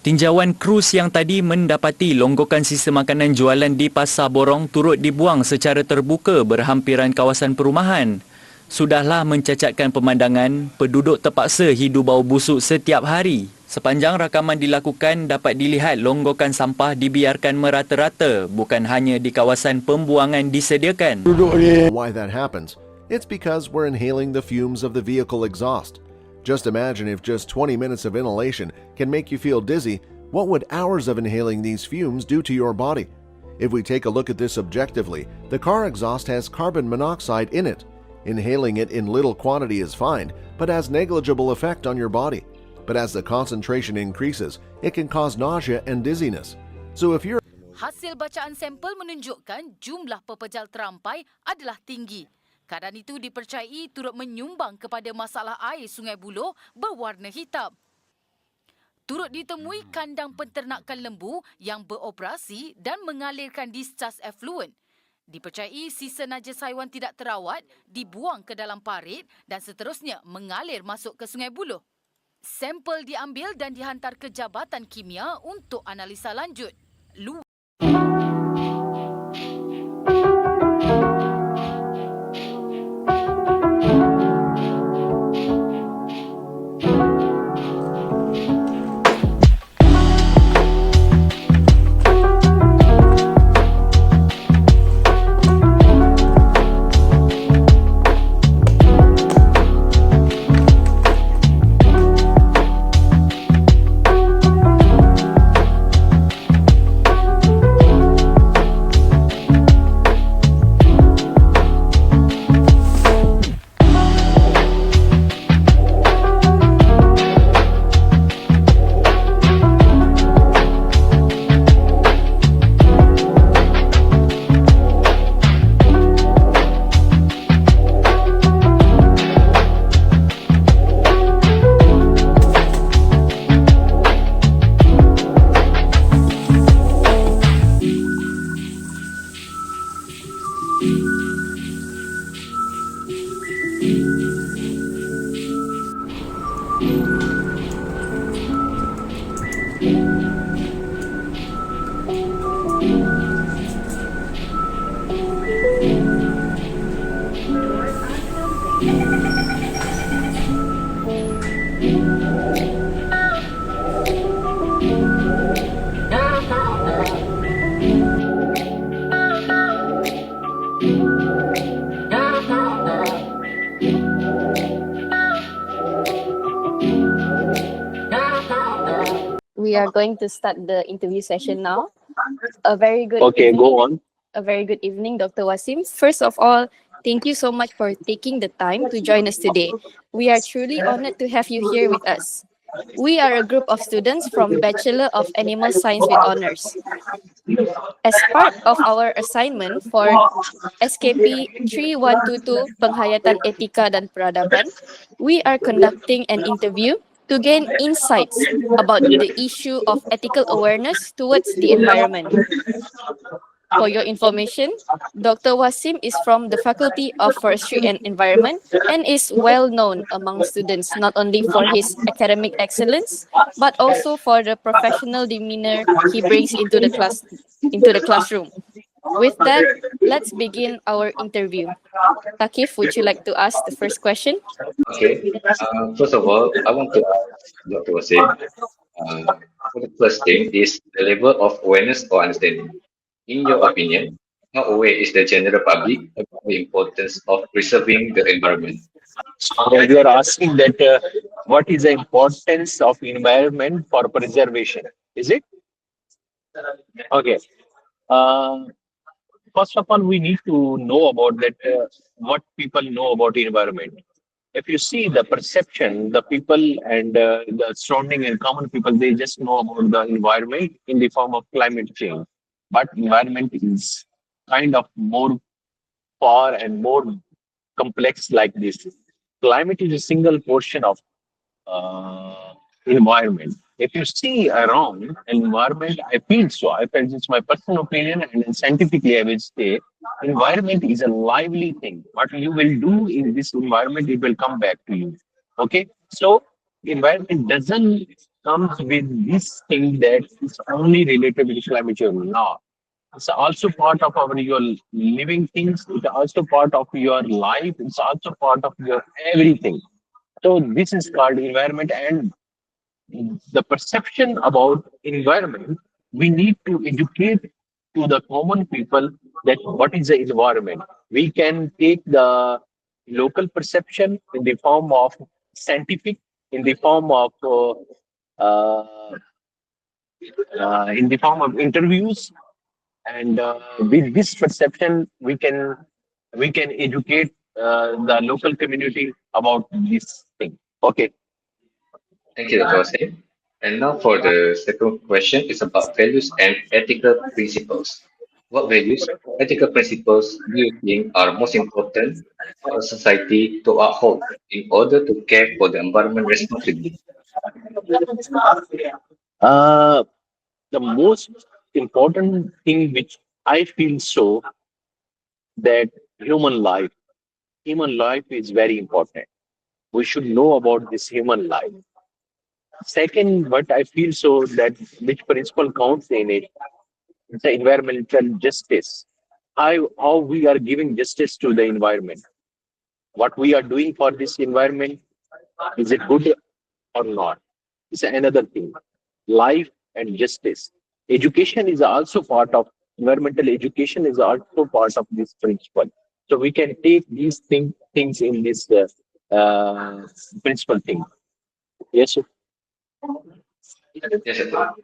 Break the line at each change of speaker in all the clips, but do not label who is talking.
Tinjauan krus yang tadi mendapati longgokan sistem makanan jualan di Pasar Borong turut dibuang secara terbuka berhampiran kawasan perumahan. Sudahlah mencacatkan pemandangan, penduduk terpaksa hidu bau busuk setiap hari. Sepanjang rakaman dilakukan, dapat dilihat longgokan sampah dibiarkan merata-rata, bukan hanya di kawasan pembuangan disediakan.
Why that happens? It's because we're inhaling the fumes of the vehicle exhaust. Just imagine if just 20 minutes of inhalation can make you feel dizzy, what would hours of inhaling these fumes do to your body? If we take a look at this objectively, the car exhaust has carbon monoxide in it. Inhaling it in little quantity is fine, but has negligible effect on your body. But as the concentration increases, it can cause nausea and dizziness. So if you're
Hasil bacaan sampel menunjukkan jumlah pepejal terampai adalah tinggi. Keadaan itu dipercayai turut menyumbang kepada masalah air Sungai Buloh berwarna hitam. Turut ditemui kandang penternakan lembu yang beroperasi dan mengalirkan discharge efluent. Dipercayai sisa najis haiwan tidak terawat dibuang ke dalam parit dan seterusnya mengalir masuk ke Sungai Buloh. Sampel diambil dan dihantar ke Jabatan Kimia untuk analisa lanjut.
We are going to start the interview session now. A very good
Go on.
A very good evening, Dr. Wasim. First of all, thank you so much for taking the time to join us today. We are truly honored to have you here with us. We are a group of students from Bachelor of Animal Science with Honours. As part of our assignment for SKP 3122 Penghayatan Etika dan Peradaban, we are conducting an interview to gain insights about the issue of ethical awareness towards the environment. For your information, Dr. Wasim is from the Faculty of Forestry and Environment and is well known among students not only for his academic excellence but also for the professional demeanor he brings into the classroom. With that, let's begin our interview. Takif, would you like to ask the first question?
Okay. First of all, I want to ask Dr. Wasim, the first thing is the level of awareness or understanding. In your opinion, how aware is the general public about the importance of preserving the environment?
So you are asking that what is the importance of environment for preservation? Is it? Okay. First of all, we need to know about that. What people know about environment. If you see the perception, the people and the surrounding and common people, they just know about the environment in the form of climate change. But environment is kind of more far and more complex like this. Climate is a single portion of environment. If you see around environment, I feel so. I feel it's my personal opinion, and scientifically, I will say, environment is a lively thing. What you will do in this environment, it will come back to you. Okay, so environment doesn't comes with this thing that is only related with climate change. No, it's also part of our your living things. It's also part of your life. It's also part of your everything. So this is called environment, and the perception about environment, we need to educate to the common people that what is the environment. We can take the local perception in the form of scientific, in the form of uh, in the form of interviews, and with this perception we can educate the local community about this thing. Okay.
Thank you, Dr. Wasim. And now for the second question, it's about values and ethical principles. What values, ethical principles do you think are most important for a society to uphold in order to care for the environment responsibly?
uh, the most important thing which I feel so that human life is very important. We should know about this human life. Second, what I feel so that which principle counts in it, the environmental justice. How we are giving justice to the environment. What we are doing for this environment, is it good or not? It's another thing. Life and justice. Education is also part of environmental education is also part of this principle. So we can take these things in this principle thing. Yes, sir.
Yes, Dr.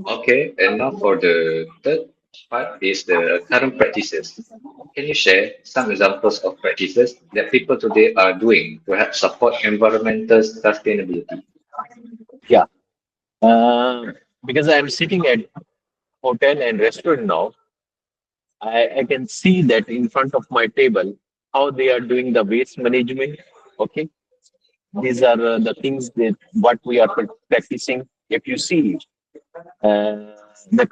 Okay, and now for the third part is the current practices. Can you share some examples of practices that people today are doing to help support environmental sustainability?
Yeah. Because I'm sitting at hotel and restaurant now, I can see that in front of my table how they are doing the waste management. Okay, these are the things that what we are practicing. If you see the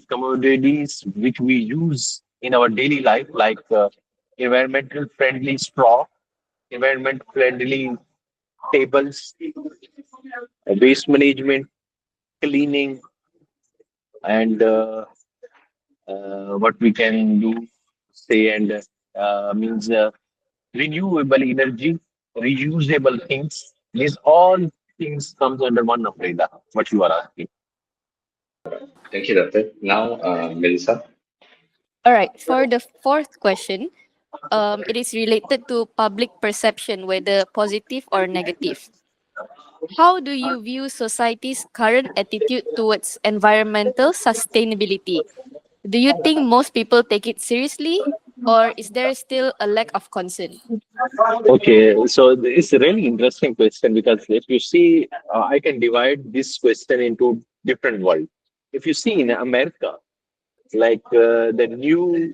commodities which we use in our daily life, like environmental friendly straw, environment friendly tables, waste management, cleaning, and what we can do, say, and means renewable energy, reusable things. These all things comes under one umbrella. What you are asking.
Thank you, Doctor. Now, Melissa.
All right, for the fourth question, it is related to public perception, whether positive or negative. How do you view society's current attitude towards environmental sustainability? Do you think most people take it seriously, or is there still a lack of concern?
Okay, so it's a really interesting question because if you see, I can divide this question into different world. If you see in America, like the new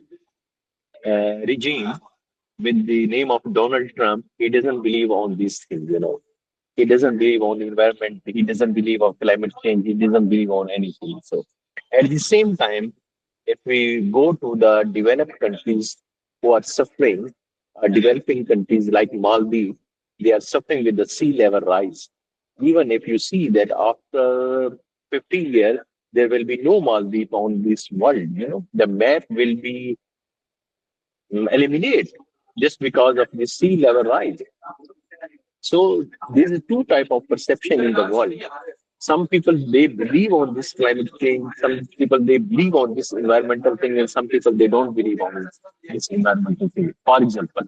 regime with the name of Donald Trump, he doesn't believe on these things. He doesn't believe on the environment. He doesn't believe on climate change. He doesn't believe on anything. So at the same time, if we go to the developed countries who are suffering, developing countries like Maldives, they are suffering with the sea level rise. Even if you see that after 50 years, there will be no Maldives on this world. The map will be eliminated just because of the sea level rise. So there's a two type of perception in the world. Some people they believe on this climate change, some people they believe on this environmental thing, and some people they don't believe on this environmental thing. For example,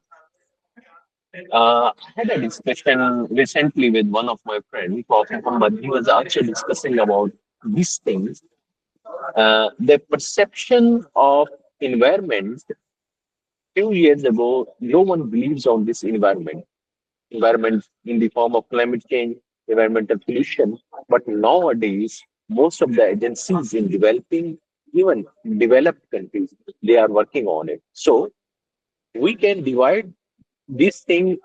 I had a discussion recently with one of my friends, Prof. Muhammad. He was actually discussing about these things. The perception of environment few years ago, no one believes on this environment in the form of climate change, environmental pollution. But nowadays, most of the agencies in developing, even developed countries, they are working on it. So we can divide this thing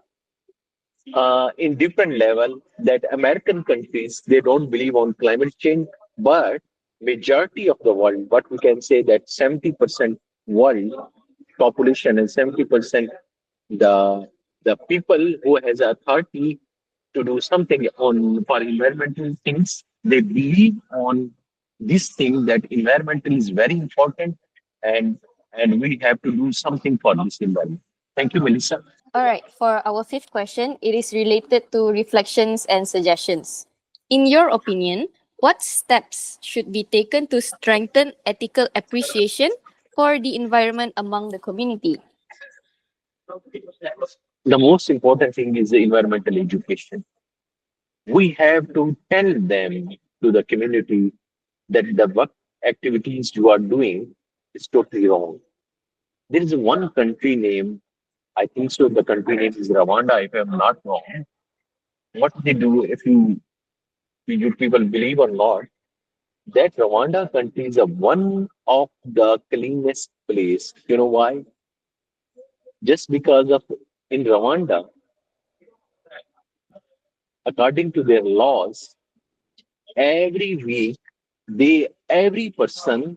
in different level that American countries, they don't believe on climate change, but majority of the world, what we can say that 70% world population and 70% the the people who has authority to do something on for environmental things. They believe on this thing that environmental is very important, and we have to do something for this environment. Thank you, Melissa.
All right, for our fifth question, it is related to reflections and suggestions. In your opinion, what steps should be taken to strengthen ethical appreciation for the environment among the community?
The most important thing is the environmental education. We have to tell them, to the community, that the work activities you are doing is totally wrong. There is one country name, I think so, the country name is Rwanda, if I'm not wrong. What they do, if you people believe or not, that Rwanda country is one of the cleanest place. You know why? Just because of in Rwanda, according to their laws, every week every person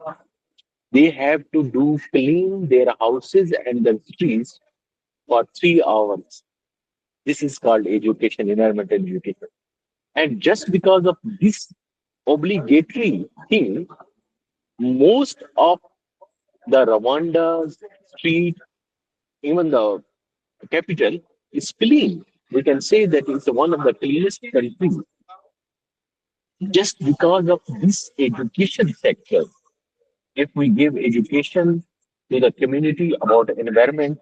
they have to do clean their houses and the streets for 3 hours. This is called education, environmental education. And just because of this obligatory thing, most of the Rwanda street, even the capital, is clean. We can say that it's one of the cleanest countries. Just because of this education sector, if we give education to the community about environment,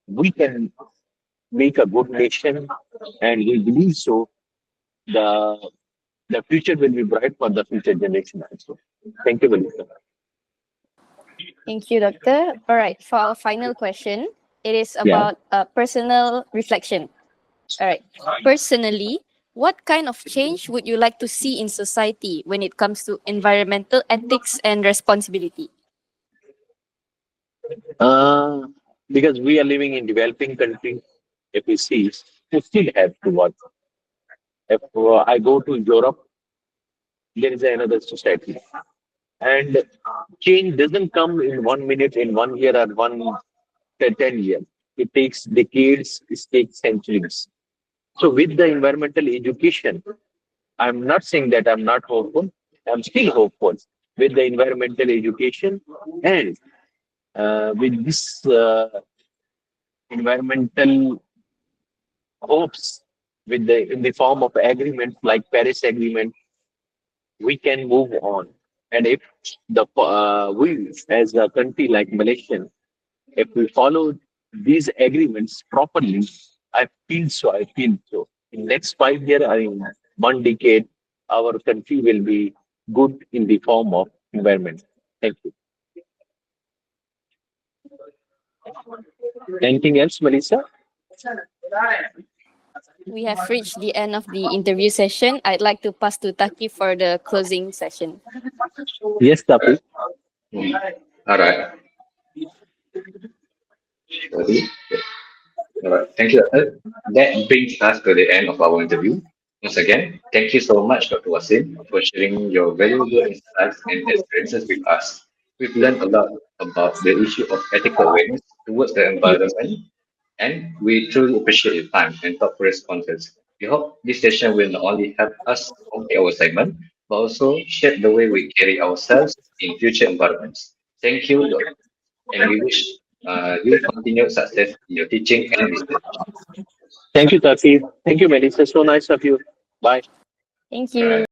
we can make a good nation, and we believe so. The future will be bright for the future generation also. Thank you, Melissa.
Thank you, Doctor. All right, for our final question, it is about personal reflection. All right, personally, what kind of change would you like to see in society when it comes to environmental ethics and responsibility?
Because we are living in developing country, if we see, we still have to work. If I go to Europe, there is another society. And change doesn't come in 1 minute, in 1 year, or 10 years. It takes decades, it takes centuries. So with the environmental education, I'm not saying that I'm not hopeful. I'm still hopeful with the environmental education, and with this environmental hopes, with the in the form of agreements like Paris Agreement, we can move on. And if we as a country like Malaysia, if we follow these agreements properly, I feel so. I feel so. In next 5 years, or in 1 decade, our country will be good in the form of environment. Thank you. Anything else, Melissa?
We have reached the end of the interview session. I'd like to pass to Taki for the closing session.
Yes, Tapi.
All right. Ready? All right. Thank you, Doctor. That brings us to the end of our interview. Once again, thank you so much, Dr. Wasim, for sharing your valuable insights and experiences with us. We've learned a lot about the issue of ethical awareness towards the environment, and we truly appreciate your time and thoughtful responses. We hope this session will not only help us complete our segment, but also shape the way we carry ourselves in future environments. Thank you, Doctor, and we wish you continued success in your teaching and research.
Thank you, Tapi. Thank you, Melissa. So nice of you. Bye.
Thank you.